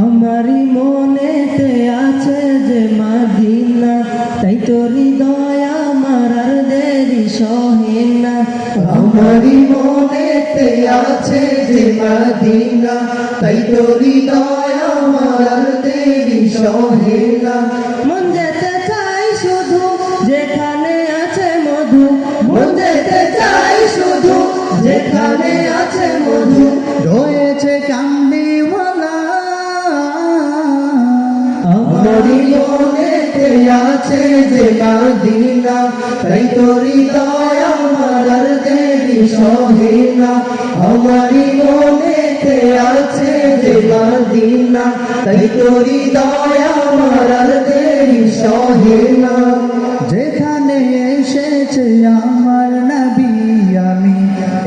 আমারি মনেতে আছে যে মদিনা, তাই তো হৃদয় আমার আর দেরি সহে না। আমারি মনেতে আছে যে মদিনা, তাই তো হৃদয় আমার আর দেরি সহে না। মন যেতে চাই শুধু যেখানে আছে মধু, মন যেতে চাই শুধু যেখানে আছে মধু, রয়েছে কামলিওয়ালা। আমারি মনেতে আছে যে মদিনা, তাই তো হৃদয় আমার আর দেরি সহে না। আমারি মনেতে আছে যে মদিনা, তাই তো হৃদয় আমার আর দেরি সহে না। যেখানে এসেছে আমার নবী, আমি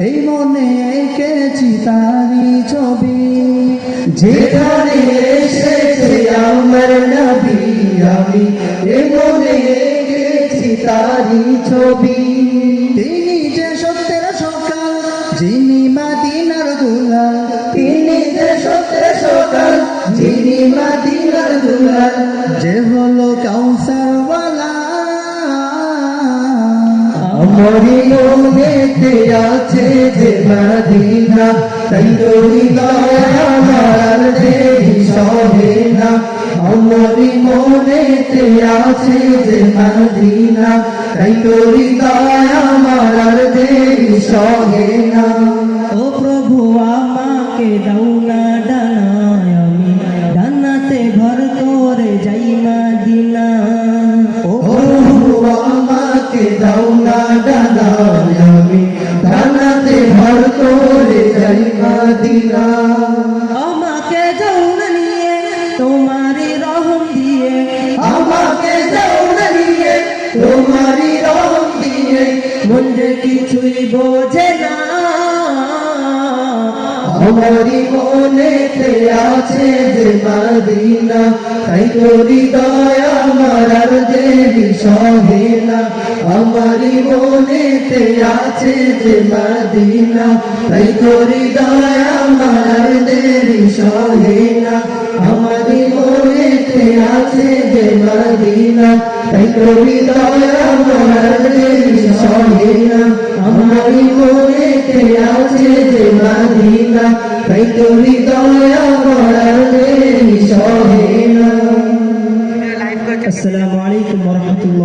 এই মনে এঁকেছি তারি ছবি। যেখানে এসেছে আমার নবী, আমি এই মনে এঁকেছি তারি ছবি। তিনি যে সত্যের সকাল, যিনি মদিনার দুলাল। তিনি যে সত্যের সকাল, যিনি মদিনার দুলাল। যে হলো কাউসারওয়ালা। আমারি মনেতে আছে যে মদিনা, তাই তো হৃদয় আমার দেরি সহে না। আমারি মনেতে আছে যে মদিনা, তাই তো হৃদয় আমার দেরি সহে না। ও প্রভু আমাকে দাও না ডানায়, আমি ডানাতে ভর করে যাই মদিনা। ও প্রভু আমাকে দাও না ডানায়, আমি ডানাতে ভর করে যাই মদিনা। আমাকে যাও না নিয়ে তোমারি রহম দিয়ে, আমাকে যাও না নিয়ে তোমারি রহম দিয়ে, মন যে কিছুই বোঝে না। আমারি মনেতে আছে যে মদিনা, তাই তো হৃদয় আমার আর দেরি সহে না। আমারি মনেতে আছে যে মদিনা, তাই তো হৃদয় আমার আর দেরি সহে না। আমারি মনেতে আছে যে মদিনা, তাই তো হৃদয় আমার আর দেরি সহে না। আমারি মনেতে আছে যে মদিনা, তাই তো হৃদয় আমার আর দেরি সহে না। আসসালামু আলাইকুম ওয়া রাহমাতুল্লাহ।